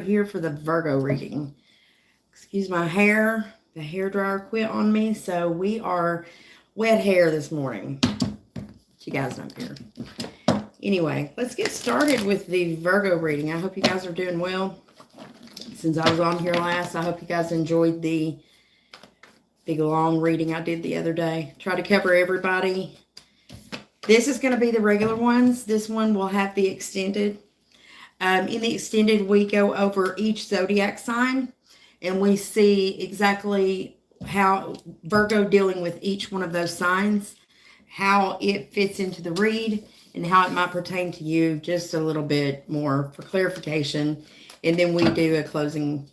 Here for the Virgo reading. Excuse my hair. The hair dryer quit on me, so we are wet hair this morning. You guys don't care. Anyway, let's get started with the Virgo reading. I hope you guys are doing well. Since I was on here last, I hope you guys enjoyed the big long reading I did the other day. Try to cover everybody. This is going to be the regular ones. This one will have the extended. In the extended, we go over each zodiac sign, and we see exactly how Virgo dealing with each one of those signs, how it fits into the read, and how it might pertain to you just a little bit more for clarification. And then we do a closing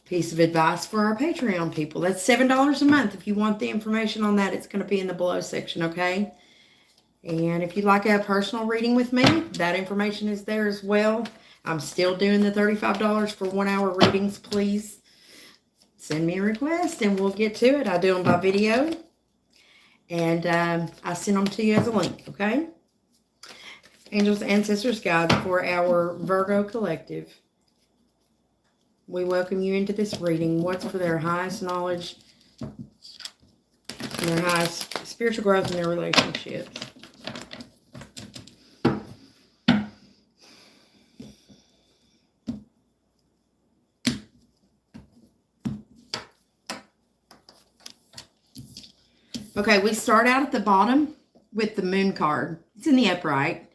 piece of advice for our Patreon people. That's $7 a month. If you want the information on that, it's going to be in the below section, okay? And if you'd like a personal reading with me, that information is there as well. I'm still doing the $35 for 1 hour readings. Please send me a request and we'll get to it. I do them by video. And I send them to you as a link, okay? Angels, Ancestors, Guides for our Virgo Collective. We welcome you into this reading. What's for their highest knowledge, and their highest spiritual growth in their relationships. Okay, we start out at the bottom with the moon card. It's in the upright.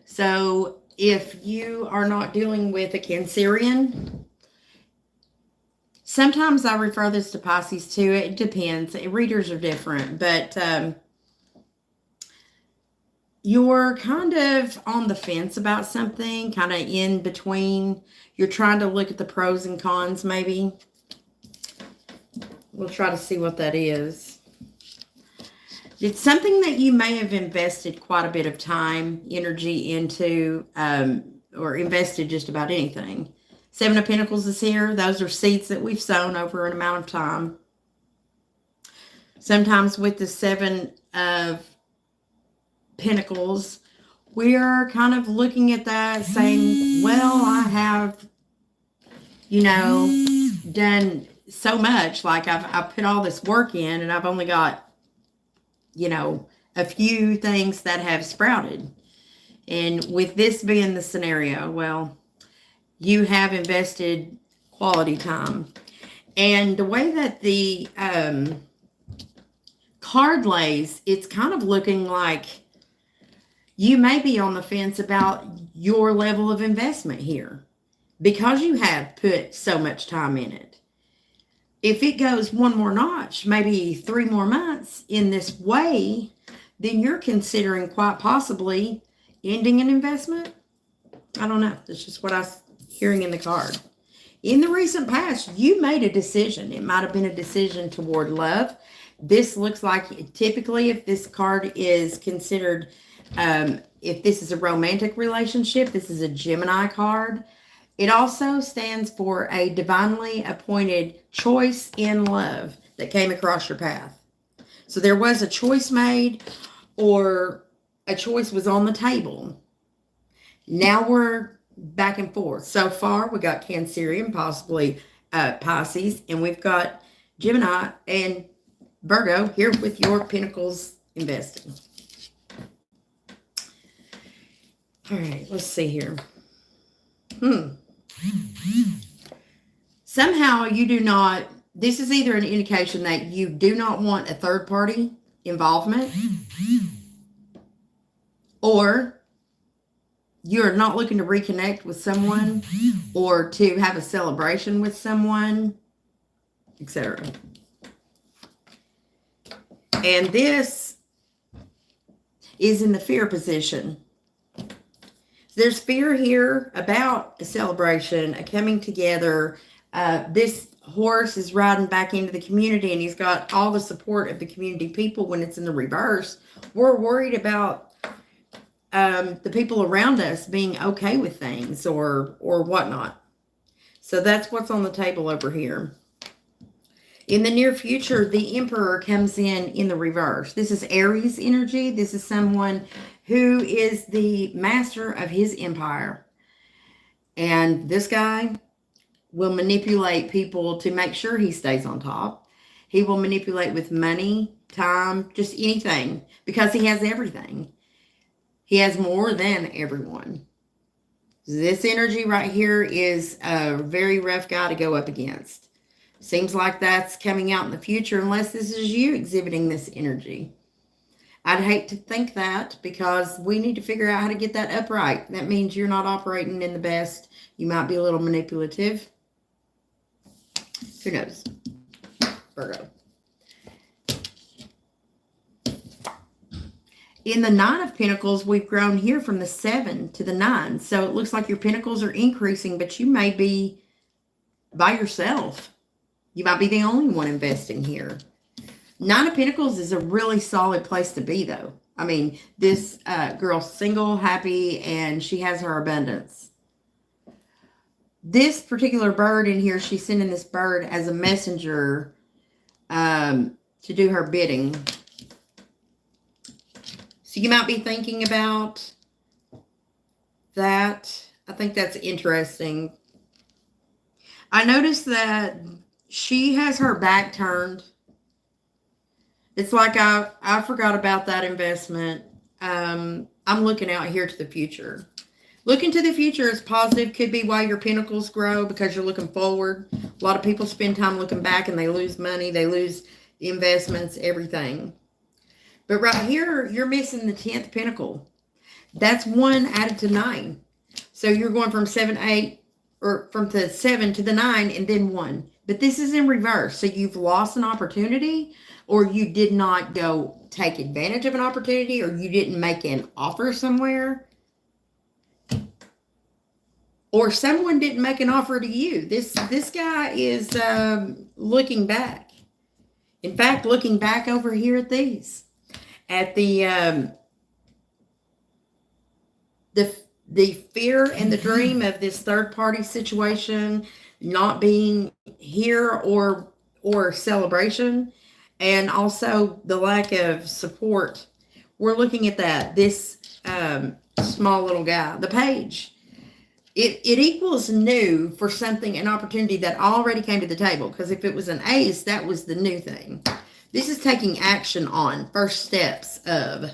So if you are not dealing with a Cancerian, sometimes I refer this to Pisces too. It depends. Readers are different, but you're kind of on the fence about something, kind of in between. You're trying to look at the pros and cons maybe. We'll try to see what that is. It's something that you may have invested quite a bit of time, energy into, or invested just about anything. Seven of Pentacles is here. Those are seeds that we've sown over an amount of time. Sometimes with the Seven of Pentacles, we're kind of looking at that saying, well, I have, done so much. Like I've put all this work in and I've only got, a few things that have sprouted. And with this being the scenario, well, you have invested quality time. And the way that the card lays, it's kind of looking like you may be on the fence about your level of investment here because you have put so much time in it. If it goes one more notch, maybe 3 more months in this way, then you're considering quite possibly ending an investment. I don't know. That's just what I'm hearing in the card. In the recent past, you made a decision. It might have been a decision toward love. This looks like typically if this card is considered, if this is a romantic relationship, this is a Gemini card. It also stands for a divinely appointed choice in love that came across your path. So there was a choice made or a choice was on the table. Now we're back and forth. So far, we got Cancerian, possibly Pisces, and we've got Gemini and Virgo here with your Pentacles investing. All right, let's see here. Somehow you do not, this is either an indication that you do not want a third party involvement, or you're not looking to reconnect with someone or to have a celebration with someone, etc. And this is in the fear position. There's fear here about a celebration, a coming together. This horse is riding back into the community and he's got all the support of the community people. When it's in the reverse, we're worried about the people around us being okay with things or whatnot. So that's what's on the table over here. In the near future, the Emperor comes in the reverse. This is Aries energy. This is someone who is the master of his empire. And this guy will manipulate people to make sure he stays on top. He will manipulate with money, time, just anything, because he has everything. He has more than everyone. This energy right here is a very rough guy to go up against. Seems like that's coming out in the future, unless this is you exhibiting this energy. I'd hate to think that, because we need to figure out how to get that upright. That means you're not operating in the best. You might be a little manipulative. Who knows? Virgo. In the Nine of Pentacles, we've grown here from the 7 to the 9. So it looks like your pentacles are increasing, but you may be by yourself. You might be the only one investing here. Nine of Pentacles is a really solid place to be, though. I mean, this girl's single, happy, and she has her abundance. This particular bird in here, she's sending this bird as a messenger to do her bidding. So you might be thinking about that. I think that's interesting. I noticed that she has her back turned. It's like I forgot about that investment. I'm looking out here to the future. Looking to the future is positive. Could be why your pentacles grow, because you're looking forward. A lot of people spend time looking back and they lose money. They lose investments, everything. But right here, you're missing the 10th pentacle. That's 1 added to 9. So you're going from 7, 8, or from the 7 to the 9 and then 1. But this is in reverse. So you've lost an opportunity, or you did not go take advantage of an opportunity, or you didn't make an offer somewhere, or someone didn't make an offer to you. This guy is looking back. In fact, looking back over here at these. At the fear and the dream of this third party situation not being here, or celebration, and also the lack of support. We're looking at that. This small little guy, the page. It equals new for something, an opportunity that already came to the table. Because if it was an ace, that was the new thing. This is taking action on first steps of.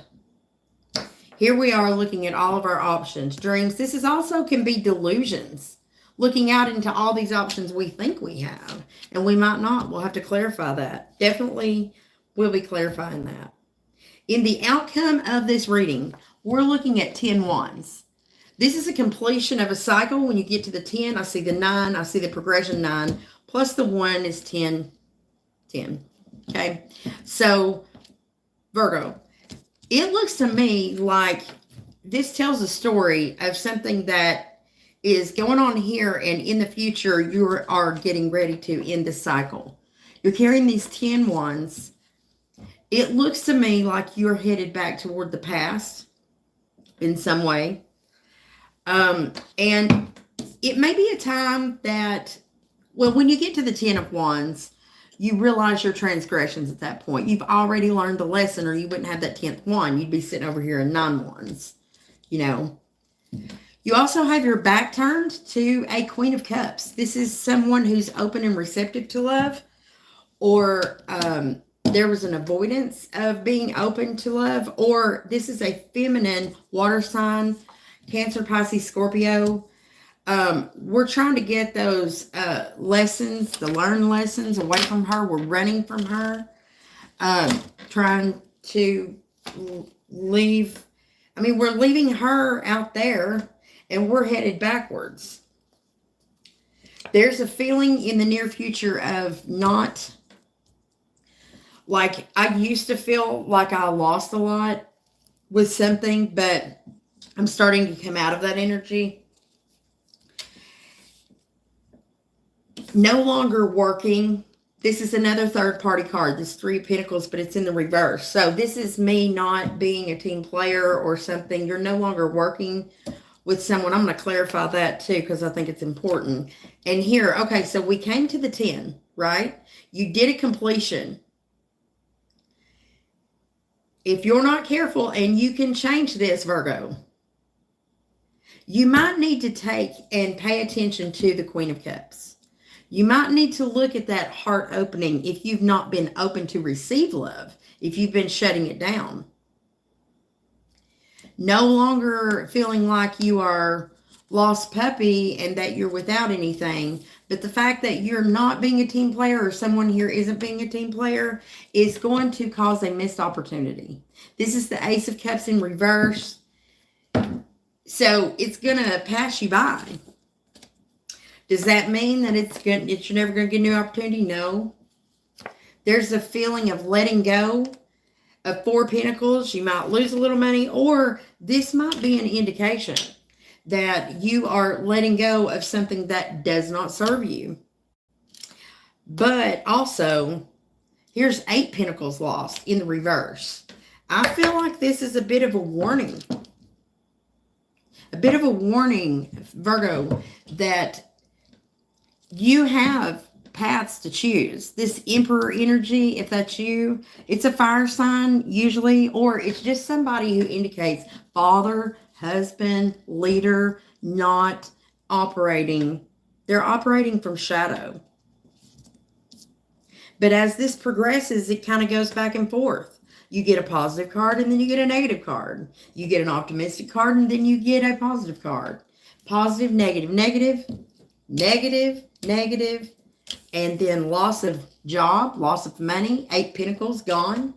Here we are looking at all of our options, dreams. This is also can be delusions. Looking out into all these options we think we have. And we might not. We'll have to clarify that. Definitely we'll be clarifying that. In the outcome of this reading, we're looking at 10 wands. This is a completion of a cycle. When you get to the 10, I see the 9. I see the progression 9. Plus the 1 is 10. 10. Okay, so Virgo, it looks to me like this tells a story of something that is going on here, and in the future you are getting ready to end the cycle. You're carrying these 10 wands. It looks to me like you're headed back toward the past in some way. And it may be a time that, well, when you get to the 10 of wands, you realize your transgressions at that point. You've already learned the lesson, or you wouldn't have that 10th wand. You'd be sitting over here in 9 wands, you know. You also have your back turned to a Queen of Cups. This is someone who's open and receptive to love, or there was an avoidance of being open to love, or this is a feminine water sign, Cancer, Pisces, Scorpio. We're trying to get those lessons, the learned lessons away from her. We're running from her, trying to leave. I mean, we're leaving her out there, and we're headed backwards. There's a feeling in the near future of not, like, I used to feel like I lost a lot with something, but I'm starting to come out of that energy. No longer working. This is another third party card. This 3 of Pentacles, but it's in the reverse. So this is me not being a team player or something. You're no longer working with someone. I'm going to clarify that too, because I think it's important. And here, okay, so we came to the 10, right? You did a completion. If you're not careful, and you can change this, Virgo, you might need to take and pay attention to the Queen of Cups. You might need to look at that heart opening if you've not been open to receive love, if you've been shutting it down. No longer feeling like you are lost puppy and that you're without anything, but the fact that you're not being a team player or someone here isn't being a team player is going to cause a missed opportunity. This is the Ace of Cups in reverse. So it's going to pass you by. Does that mean that you're never going to get a new opportunity? No. There's a feeling of letting go of Four of Pentacles. You might lose a little money, or this might be an indication that you are letting go of something that does not serve you. But also, here's 8 Pentacles lost in the reverse. I feel like this is a bit of a warning. A bit of a warning, Virgo, that you have paths to choose. This Emperor energy, if that's you, it's a fire sign usually, or it's just somebody who indicates father, husband, leader, not operating. They're operating from shadow. But as this progresses, it kind of goes back and forth. You get a positive card and then you get a negative card. You get an optimistic card and then you get a positive card. Positive, negative, negative, negative, negative, and then loss of job, loss of money, 8 Pentacles gone.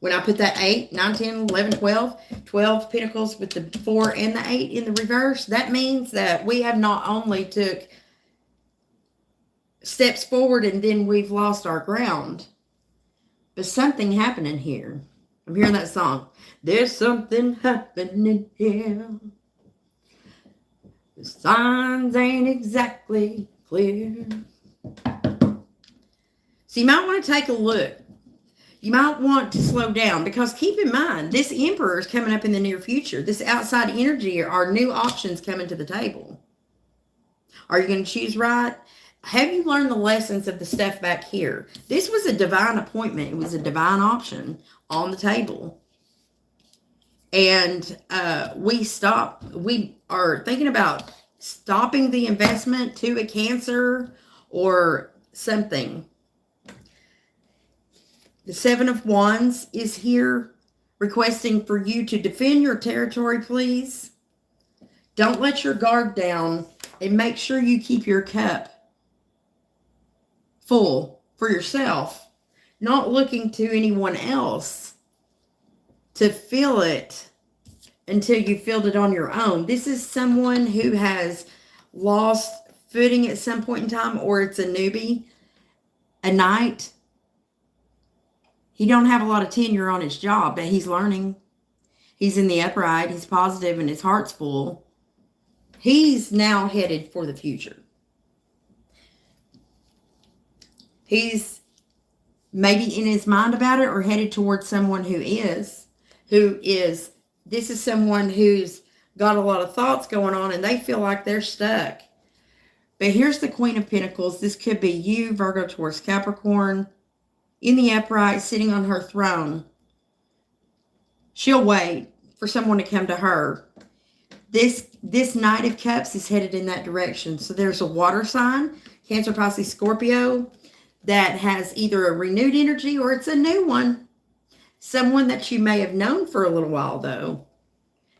When I put that 8, 9, 10, 11, 12, 12 Pentacles with the 4 and the 8 in the reverse, that means that we have not only took steps forward and then we've lost our ground, but something happening here. I'm hearing that song. There's something happening here. The signs ain't exactly clear. So you might want to take a look. You might want to slow down, because keep in mind, this Emperor is coming up in the near future. This outside energy are new options coming to the table. Are you going to choose right? Have you learned the lessons of the stuff back here? This was a divine appointment. It was a divine option on the table. And we are thinking about stopping the investment to a Cancer or something. The 7 of Wands is here requesting for you to defend your territory, please. Don't let your guard down, and make sure you keep your cup full for yourself, not looking to anyone else to fill it until you filled it on your own. This is someone who has lost footing at some point in time, or it's a newbie, a knight. He don't have a lot of tenure on his job, but he's learning. He's in the upright. He's positive and his heart's full. He's now headed for the future. He's maybe in his mind about it, or headed towards someone who is. This is someone who's got a lot of thoughts going on and they feel like they're stuck. But here's the Queen of Pentacles. This could be you, Virgo, Taurus, Capricorn, in the upright, sitting on her throne. She'll wait for someone to come to her. This Knight of Cups is headed in that direction. So there's a water sign, Cancer, Pisces, Scorpio, that has either a renewed energy or it's a new one. Someone that you may have known for a little while, though,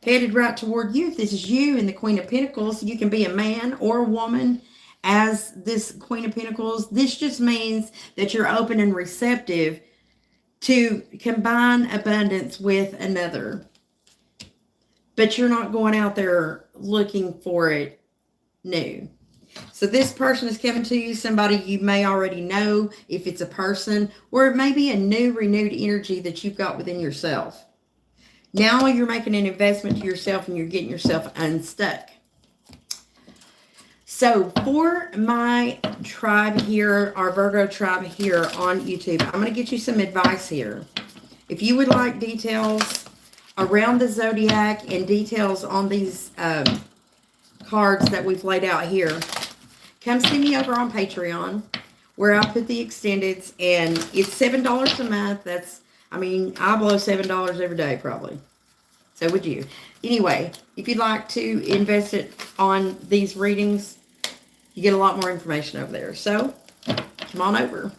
headed right toward you. If this is you and the Queen of Pentacles, you can be a man or a woman as this Queen of Pentacles. This just means that you're open and receptive to combine abundance with another. But you're not going out there looking for it new. So this person is coming to you, somebody you may already know, if it's a person, or it may be a new, renewed energy that you've got within yourself. Now you're making an investment to yourself and you're getting yourself unstuck. So for my tribe here, our Virgo tribe here on YouTube, I'm going to get you some advice here. If you would like details around the zodiac and details on these cards that we've laid out here, come see me over on Patreon, where I put the extendeds, and it's $7 a month. I blow $7 every day probably. So would you. Anyway, if you'd like to invest it on these readings, You get a lot more information over there. So, come on over.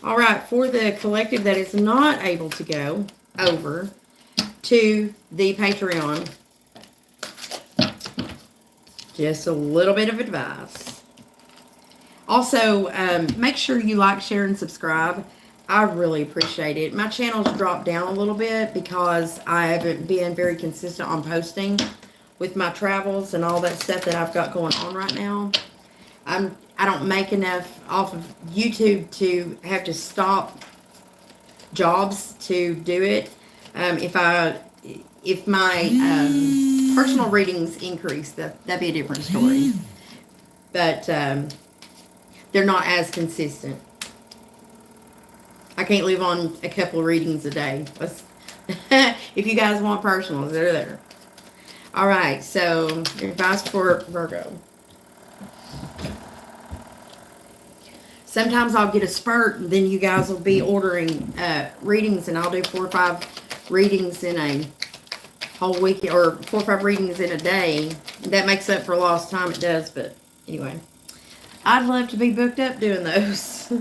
All right, for the collective that is not able to go over to the Patreon, just a little bit of advice. Also, make sure you like, share, and subscribe. I really appreciate it. My channel's dropped down a little bit because I haven't been very consistent on posting with my travels and all that stuff that I've got going on right now. I don't make enough off of YouTube to have to stop jobs to do it. If my personal readings increase, that'd be a different story. But they're not as consistent. I can't live on a couple of readings a day. If you guys want personals, they're there. All right, so advice for Virgo. Sometimes I'll get a spurt, and then you guys will be ordering readings, and I'll do 4 or 5 readings in a whole week, or 4 or 5 readings in a day. That makes up for lost time, it does, but anyway. I'd love to be booked up doing those.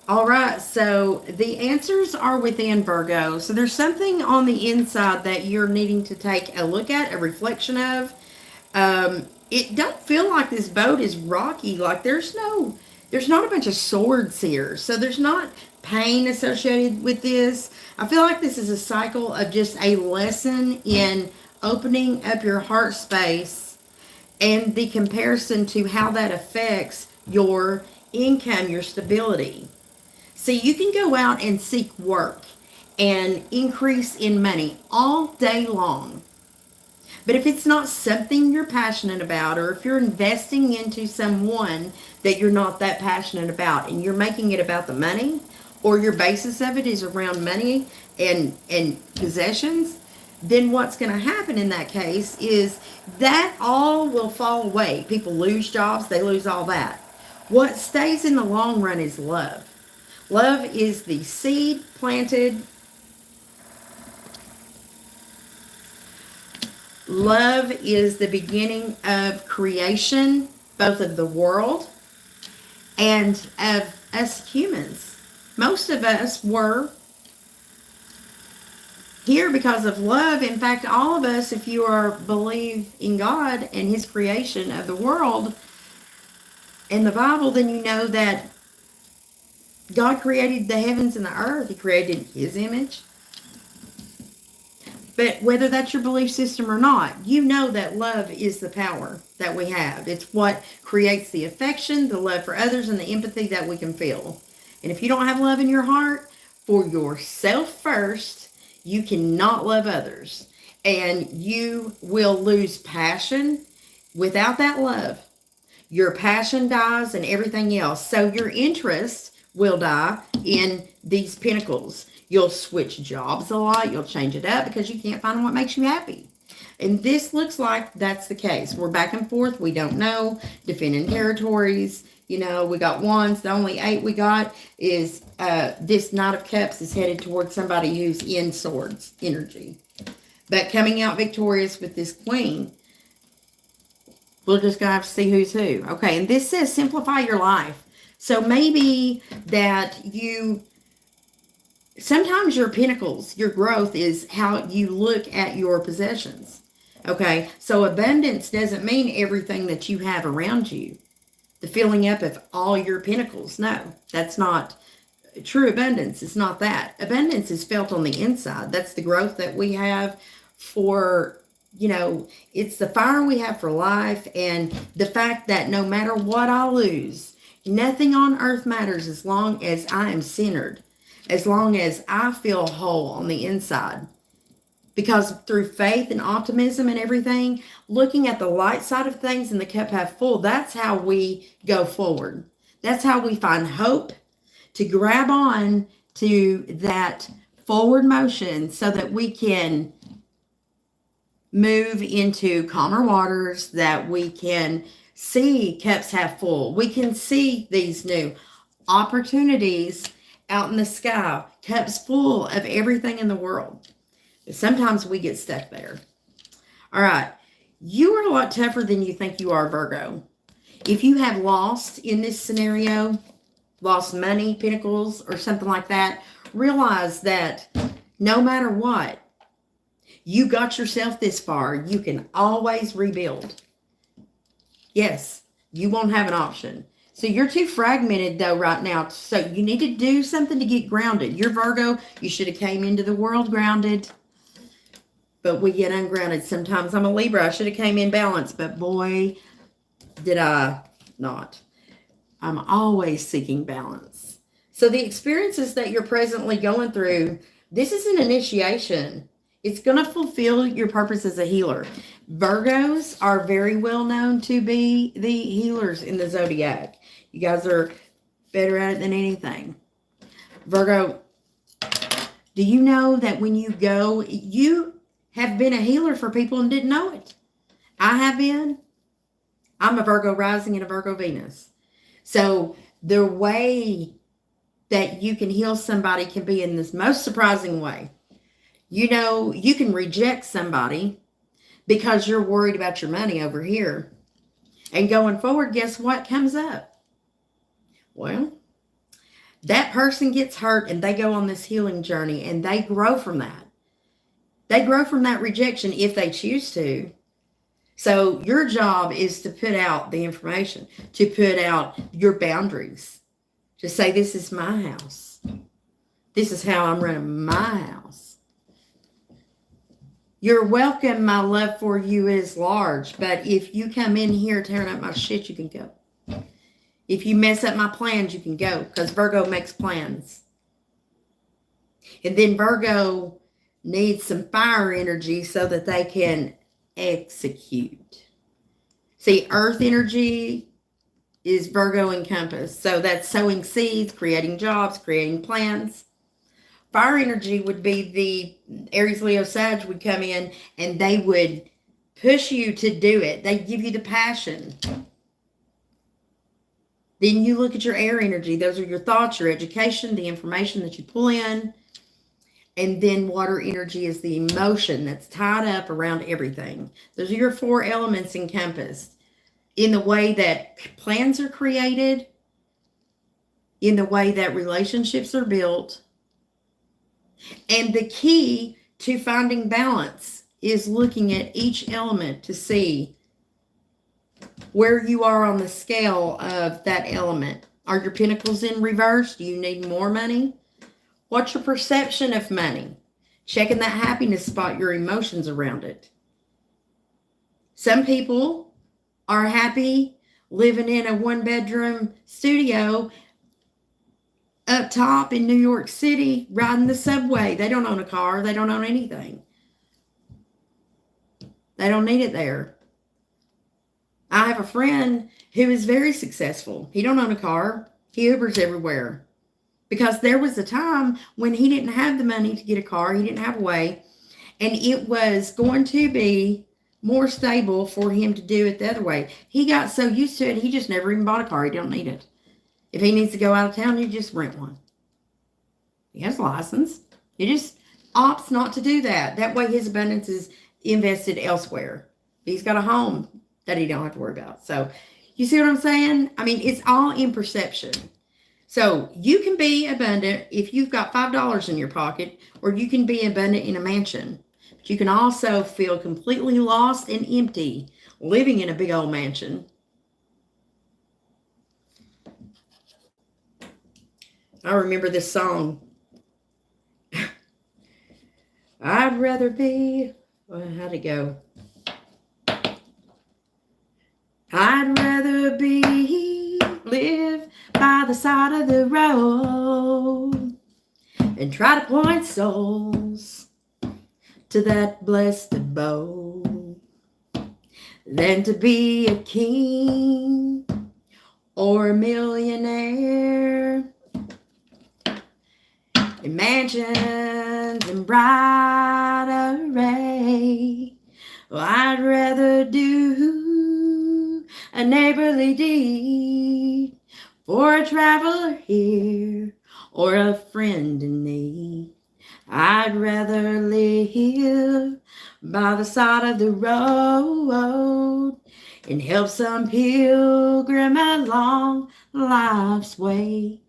All right, so the answers are within, Virgo. So there's something on the inside that you're needing to take a look at, a reflection of. It don't feel like this boat is rocky. Like there's not a bunch of swords here. So there's not pain associated with this. I feel like this is a cycle of just a lesson in opening up your heart space and the comparison to how that affects your income, your stability. So you can go out and seek work and increase in money all day long. But if it's not something you're passionate about, or if you're investing into someone that you're not that passionate about, and you're making it about the money, or your basis of it is around money and possessions, then what's going to happen in that case is that all will fall away. People lose jobs, they lose all that. What stays in the long run is love. Love is the seed planted. Love is the beginning of creation, both of the world and of us humans. Most of us were here because of love. In fact, all of us, if you believe in God and His creation of the world and the Bible, then you know that God created the heavens and the earth. He created His image. But whether that's your belief system or not, you know that love is the power that we have. It's what creates the affection, the love for others, and the empathy that we can feel. And if you don't have love in your heart for yourself first, you cannot love others. And you will lose passion without that love. Your passion dies and everything else. So your interest will die in these pinnacles. You'll switch jobs a lot. You'll change it up because you can't find what makes you happy. And this looks like that's the case. We're back and forth. We don't know. Defending territories. You know, we got wands. The only 8 we got is this Knight of Cups is headed towards somebody who's in swords energy. But coming out victorious with this Queen. We're just going to have to see who's who. Okay, and this says simplify your life. So maybe that sometimes your pinnacles, your growth is how you look at your possessions. Okay, so abundance doesn't mean everything that you have around you. The filling up of all your pinnacles. No, that's not true abundance. It's not that. Abundance is felt on the inside. That's the growth that we have for, you know, it's the fire we have for life, and the fact that no matter what I lose, nothing on earth matters as long as I am centered, as long as I feel whole on the inside. Because through faith and optimism and everything, looking at the light side of things and the cup half full, that's how we go forward. That's how we find hope to grab on to that forward motion so that we can move into calmer waters, that we can see cups half full. We can see these new opportunities out in the sky, cups full of everything in the world. Sometimes we get stuck there. All right. You are a lot tougher than you think you are, Virgo. If you have lost in this scenario, lost money, pentacles, or something like that, realize that no matter what, you got yourself this far. You can always rebuild. Yes, you won't have an option. So you're too fragmented though right now. So you need to do something to get grounded. You're Virgo. You should have came into the world grounded. But we get ungrounded sometimes. I'm a Libra. I should have came in balanced. But boy, did I not. I'm always seeking balance. So the experiences that you're presently going through, this is an initiation. It's going to fulfill your purpose as a healer. Virgos are very well known to be the healers in the zodiac. You guys are better at it than anything. Virgo, do you know that when you go, you have been a healer for people and didn't know it? I have been. I'm a Virgo rising and a Virgo Venus. So the way that you can heal somebody can be in this most surprising way. You know, you can reject somebody because you're worried about your money over here. And going forward, guess what comes up? Well, that person gets hurt and they go on this healing journey and they grow from that. They grow from that rejection if they choose to. So your job is to put out the information, to put out your boundaries, to say, this is my house. This is how I'm running my house. You're welcome. My love for you is large. But if you come in here tearing up my shit, you can go. If you mess up my plans, you can go. Because Virgo makes plans. And then Virgo needs some fire energy so that they can execute. See, earth energy is Virgo encompassed. So that's sowing seeds, creating jobs, creating plans. Fire energy would be the Aries, Leo, Sag would come in and they would push you to do it. They give you the passion. Then you look at your air energy. Those are your thoughts, your education, the information that you pull in. And then water energy is the emotion that's tied up around everything. Those are your four elements encompassed in the way that plans are created, in the way that relationships are built. And the key to finding balance is looking at each element to see where you are on the scale of that element. Are your pentacles in reverse? Do you need more money? What's your perception of money? Checking that happiness spot, your emotions around it. Some people are happy living in a one-bedroom studio up top in New York City, riding the subway. They don't own a car. They don't own anything. They don't need it there. I have a friend who is very successful. He don't own a car. He Ubers everywhere. Because there was a time when he didn't have the money to get a car. He didn't have a way. And it was going to be more stable for him to do it the other way. He got so used to it, he just never even bought a car. He don't need it. If he needs to go out of town, he just rent one. He has a license. He just opts not to do that. That way his abundance is invested elsewhere. He's got a home that he don't have to worry about. So you see what I'm saying? I mean, it's all in perception. So you can be abundant if you've got $5 in your pocket, or you can be abundant in a mansion. But you can also feel completely lost and empty living in a big old mansion. I remember this song. I'd rather be, well, how'd it go? I'd rather live by the side of the road and try to point souls to that blessed abode than to be a king or a millionaire in mansions and bright array. Well, I'd rather do a neighborly deed for a traveler here or a friend in need. I'd rather live by the side of the road and help some pilgrim along life's way.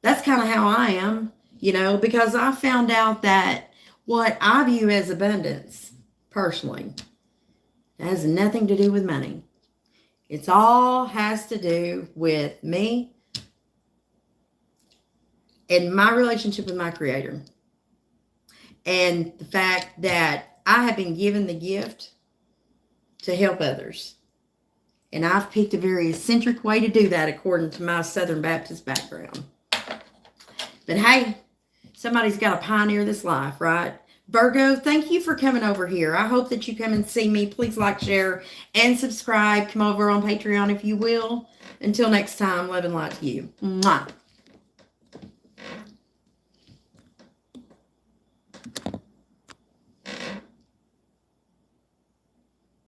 That's kind of how I am, you know, because I found out that what I view as abundance, personally, has nothing to do with money. It's all has to do with me and my relationship with my Creator. And the fact that I have been given the gift to help others. And I've picked a very eccentric way to do that according to my Southern Baptist background. But hey, somebody's got to pioneer this life, right? Virgo, thank you for coming over here. I hope that you come and see me. Please like, share, and subscribe. Come over on Patreon if you will. Until next time, love and light to you. Mwah.